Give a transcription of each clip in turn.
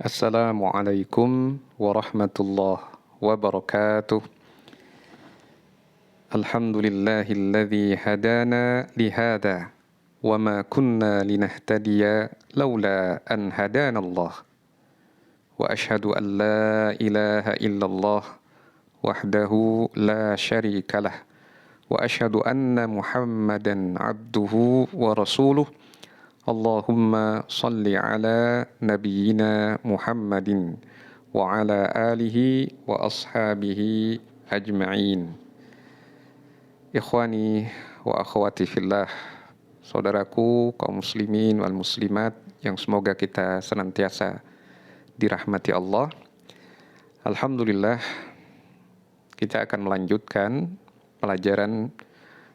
Assalamualaikum warahmatullahi wabarakatuh. Alhamdulillahilladzi hadana lihada wa ma kunna linahtadiya laula an hadanallah. Wa ashhadu an la ilaha illallah wahdahu la syarikalah wa ashhadu anna Muhammadan abduhu wa rasuluh. Allahumma salli ala nabiyyina Muhammadin wa ala alihi wa ashabihi ajma'in. Ikhwani wa akhwati fillah, saudaraku kaum muslimin wal muslimat yang semoga kita senantiasa dirahmati Allah. Alhamdulillah, kita akan melanjutkan pelajaran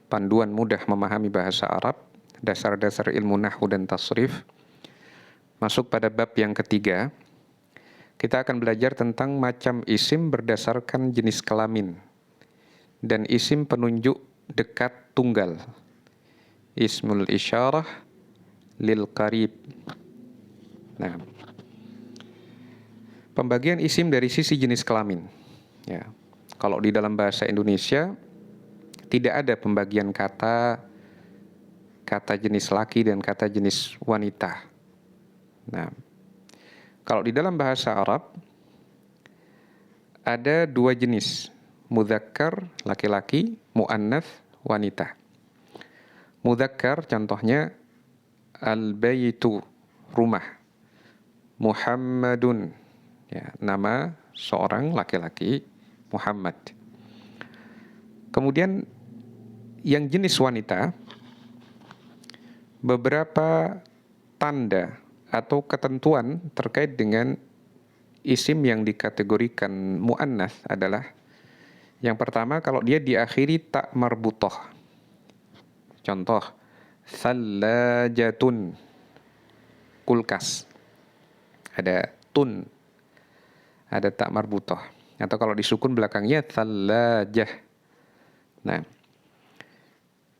panduan mudah memahami bahasa Arab, dasar-dasar ilmu nahwu dan tasrif. Masuk pada bab yang ketiga, kita akan belajar tentang macam isim berdasarkan jenis kelamin dan isim penunjuk dekat tunggal. Ismul isyarah lil qarib. Nah, pembagian isim dari sisi jenis kelamin. Ya, kalau di dalam bahasa Indonesia tidak ada pembagian kata jenis laki dan kata jenis wanita. Nah, kalau di dalam bahasa Arab ada dua jenis, mudzakkar laki-laki, muannats wanita. Mudzakkar contohnya al-baitu, rumah. Muhammadun, ya, nama seorang laki-laki, Muhammad. Kemudian yang jenis wanita, beberapa tanda atau ketentuan terkait dengan isim yang dikategorikan muannats adalah yang pertama, kalau dia diakhiri ta marbutah. Contoh, thallajatun, kulkas. Ada tun, ada ta marbutah. Atau kalau disukun belakangnya thallajah. Nah,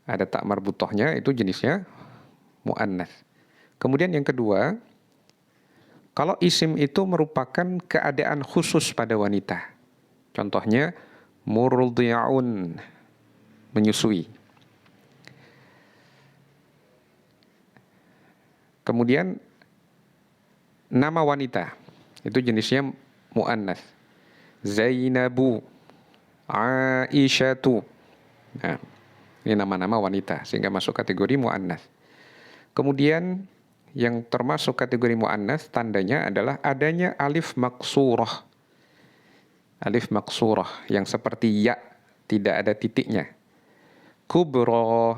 ada ta marbutahnya, itu jenisnya muannats. Kemudian yang kedua, kalau isim itu merupakan keadaan khusus pada wanita. Contohnya murdi'un, menyusui. Kemudian nama wanita, itu jenisnya muannats. Zainabu, Aisyatu. Nah, ini nama-nama wanita sehingga masuk kategori muannats. Kemudian yang termasuk kategori muannats tandanya adalah adanya alif maksurah. Alif maksurah yang seperti ya, tidak ada titiknya. Kubra,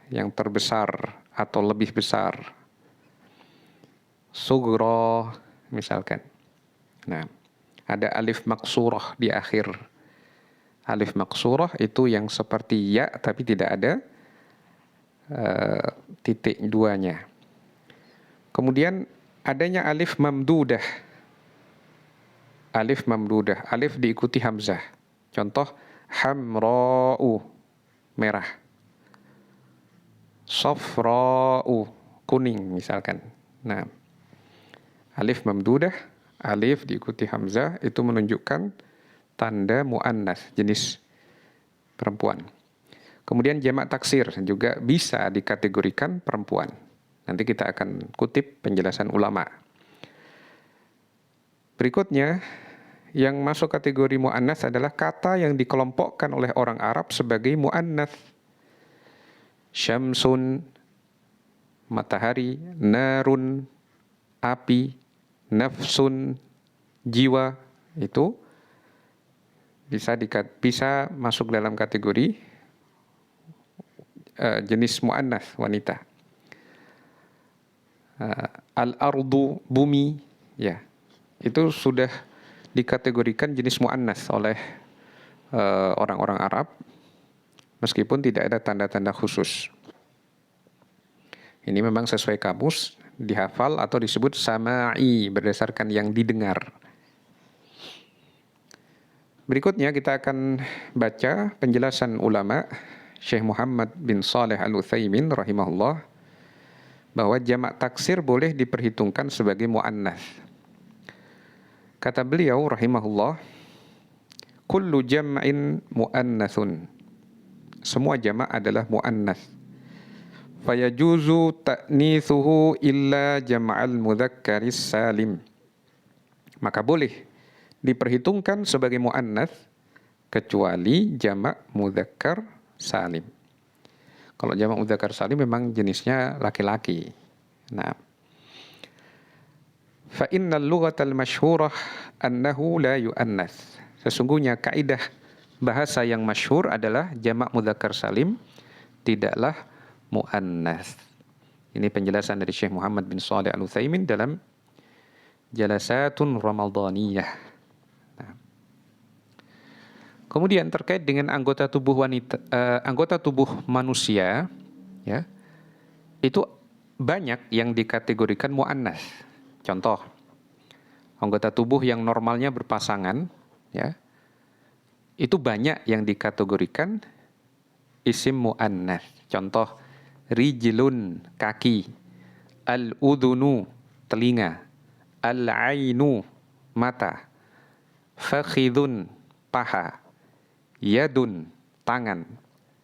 yang terbesar atau lebih besar. Sugra, misalkan. Nah, ada alif maksurah di akhir. Alif maksurah itu yang seperti ya tapi tidak ada titik duanya. Kemudian adanya alif mamdudah. Alif mamdudah, alif diikuti hamzah. Contoh hamra'u, merah. Safra'u, kuning misalkan. Nah, alif mamdudah, alif diikuti hamzah, itu menunjukkan tanda muannats, jenis perempuan. Kemudian jamak taksir juga bisa dikategorikan perempuan. Nanti kita akan kutip penjelasan ulama. Berikutnya, yang masuk kategori muannats adalah kata yang dikelompokkan oleh orang Arab sebagai muannats. Syamsun, matahari, narun, api, nafsun, jiwa, itu bisa masuk dalam kategori jenis muannats, wanita. Al-ardu, bumi, ya, itu sudah dikategorikan jenis muannats oleh orang-orang Arab, meskipun tidak ada tanda-tanda khusus. Ini memang sesuai kamus, dihafal atau disebut sama'i, berdasarkan yang didengar. Berikutnya kita akan baca penjelasan ulama Syekh Muhammad bin Shalih Al-Utsaimin rahimahullah, bahwa jamak taksir boleh diperhitungkan sebagai muannats. Kata beliau rahimahullah, kullu jam'in mu'annatsun. Semua jamak adalah mu'annas. Fayajuzu ta'nitsuhu illa jam'al mudzakkaris salim. Maka boleh diperhitungkan sebagai mu'annas kecuali jamak mudzakkar salim. Kalau jamak mudzakkar salim memang jenisnya laki-laki. Nah, fa innal lughatal masyhurah annahu la yu'annas. Sesungguhnya kaidah bahasa yang masyhur adalah jamak mudzakkar salim tidaklah mu'annas. Ini penjelasan dari Syekh Muhammad bin Shalih Al-Utsaimin dalam Jalasatun Ramadhaniyah. Nah. Kemudian terkait dengan anggota tubuh anggota tubuh manusia, ya, itu banyak yang dikategorikan mu'annas. Contoh, anggota tubuh yang normalnya berpasangan, ya, itu banyak yang dikategorikan isim mu'annas. Contoh, rijlun, kaki, al-udhunu, telinga, al-ainu, mata, fakhidun, paha, yadun, tangan,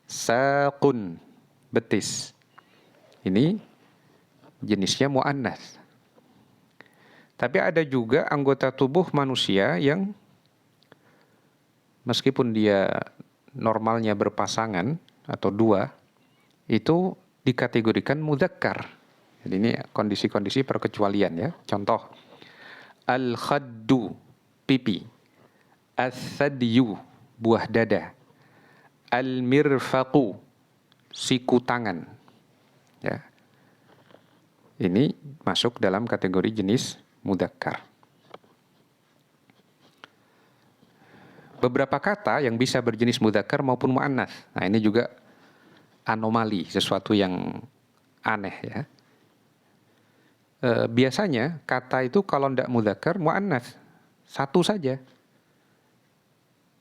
saqun, betis. Ini jenisnya mu'annas. Tapi ada juga anggota tubuh manusia yang meskipun dia normalnya berpasangan atau dua, itu dikategorikan mudzakkar. Jadi ini kondisi-kondisi perkecualian, ya. Contoh, al-khaddu, pipi, as-sadyu, buah dada, al-mirfaqu, siku tangan. Ya. Ini masuk dalam kategori jenis mudzakkar. Beberapa kata yang bisa berjenis mudzakkar maupun muannas. Nah, ini juga anomali, sesuatu yang aneh, ya. Biasanya kata itu kalau tidak mudzakkar muannas, satu saja.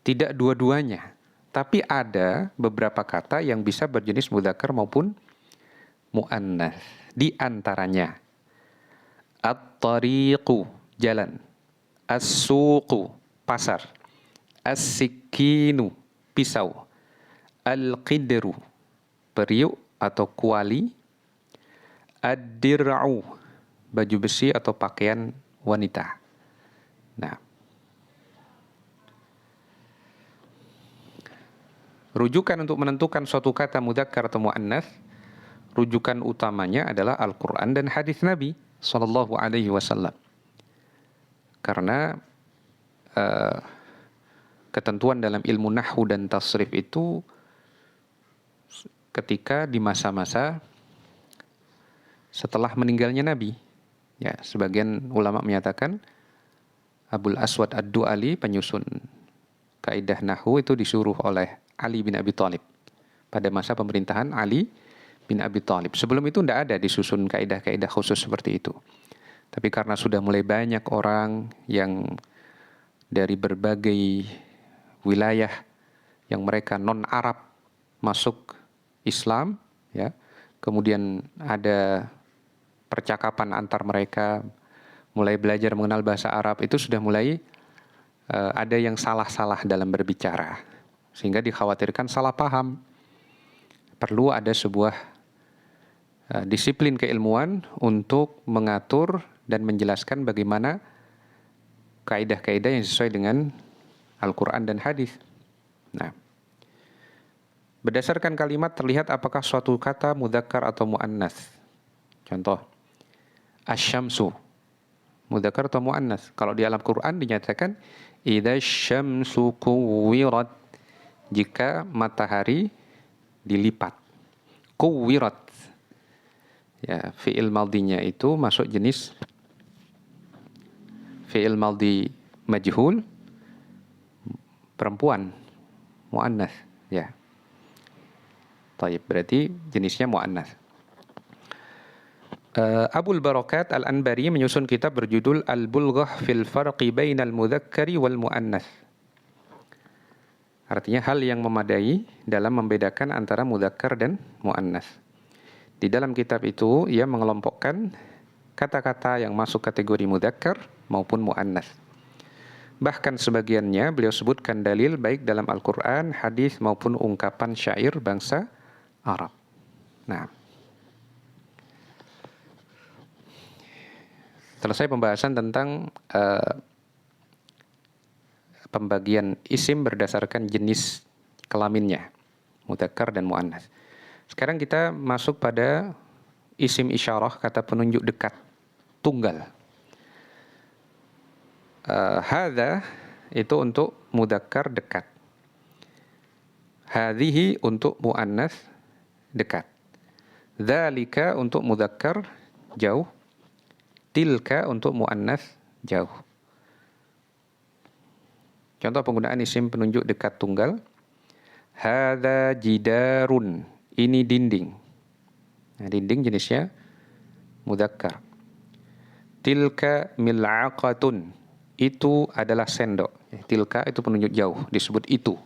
Tidak dua-duanya. Tapi ada beberapa kata yang bisa berjenis mudzakkar maupun muannas. Di antaranya at-tariqu, jalan, as-suqu, pasar, as-sikinu, pisau, al-qidru, periuk atau kuali, ad-dir'u, baju besi atau pakaian wanita. Nah, rujukan untuk menentukan suatu kata mudzakkar atau muannas, rujukan utamanya adalah Al-Quran dan hadis Nabi Sallallahu Alaihi Wasallam. Karena ketentuan dalam ilmu nahwu dan tasrif itu ketika di masa-masa setelah meninggalnya Nabi. Ya, sebagian ulama menyatakan Abul Aswad Ad-Du'ali, penyusun kaidah nahwu, itu disuruh oleh Ali bin Abi Thalib pada masa pemerintahan Ali bin Abi Thalib. Sebelum itu tidak ada disusun kaidah-kaidah khusus seperti itu. Tapi karena sudah mulai banyak orang yang dari berbagai wilayah yang mereka non-Arab masuk Islam, ya, kemudian ada percakapan antar mereka, mulai belajar mengenal bahasa Arab, itu sudah mulai ada yang salah-salah dalam berbicara, sehingga dikhawatirkan salah paham. Perlu ada sebuah disiplin keilmuan untuk mengatur dan menjelaskan bagaimana kaidah-kaidah yang sesuai dengan Al-Quran dan hadis. Nah, berdasarkan kalimat terlihat apakah suatu kata mudzakkar atau muannas. Contoh, asy-syamsu, mudzakkar atau muannas? Kalau di alam Quran dinyatakan idza syamsu kuwirat, jika matahari dilipat. Kuwirat, ya, fi'il madhinya itu masuk jenis fi'il madhi majhul, perempuan, muannas, ya. Taib, berarti jenisnya muannas. Abul Barakat Al-Anbari menyusun kitab berjudul Al-Bulghah fil Farqi Bainal Mudzakkari wal Muannas. Artinya hal yang memadai dalam membedakan antara mudzakkar dan muannas. Di dalam kitab itu ia mengelompokkan kata-kata yang masuk kategori mudzakkar maupun muannas. Bahkan sebagiannya beliau sebutkan dalil baik dalam Al-Quran, hadis maupun ungkapan syair bangsa Arab. Nah, selesai pembahasan tentang pembagian isim berdasarkan jenis kelaminnya, mudzakkar dan muannas. Sekarang kita masuk pada isim isyarah, kata penunjuk dekat, tunggal. Hadza itu untuk mudzakkar dekat. Hadhihi untuk muannas dekat. Dzalika untuk mudzakkar jauh. Tilka untuk muannas jauh. Contoh penggunaan isim penunjuk dekat tunggal. Hadza jidarun. Ini dinding. Nah, dinding jenisnya mudzakkar. Tilka mil'aqatun. Itu adalah sendok. Tilka itu penunjuk jauh, disebut itu.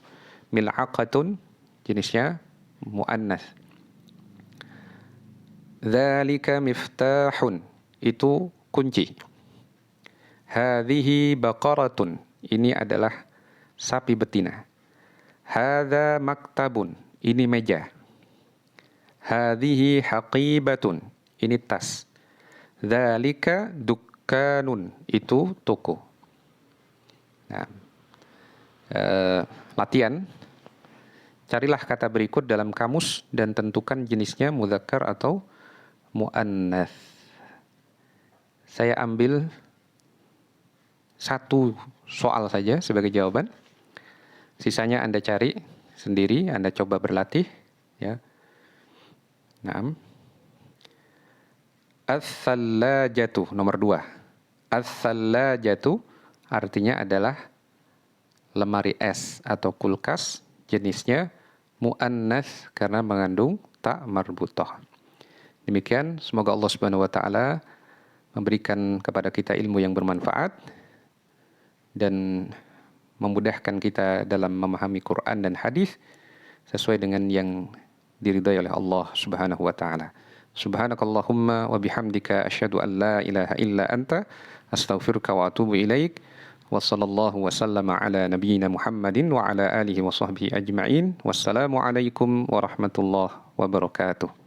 Mil'aqatun jenisnya muannas. Dzalika miftahun. Itu kunci. Hadhihi baqaratun. Ini adalah sapi betina. Hadza maktabun. Ini meja. Hadhihi haqibatun. Ini tas. Dzalika dukkanun. Itu toko. Nah, latihan. Carilah kata berikut dalam kamus dan tentukan jenisnya mudzakkar atau muannas. Saya ambil satu soal saja sebagai jawaban. Sisanya Anda cari sendiri, Anda coba berlatih, ya. Naam. Ats-tsallajatu nomor 2. Ats-tsallajatu artinya adalah lemari es atau kulkas, jenisnya muannas karena mengandung ta marbutah. Demikian, semoga Allah Subhanahu wa taala memberikan kepada kita ilmu yang bermanfaat dan memudahkan kita dalam memahami Quran dan hadis sesuai dengan yang diridhai oleh Allah Subhanahu wa taala. Subhanakallahumma wa bihamdika asyhadu an la ilaha illa anta astaghfiruka wa atubu ilaik. Wa sallallahu wa sallama ala nabiyyina Muhammadin wa ala alihi wa sahbihi ajma'in. Wassalamu alaikum warahmatullahi wabarakatuh.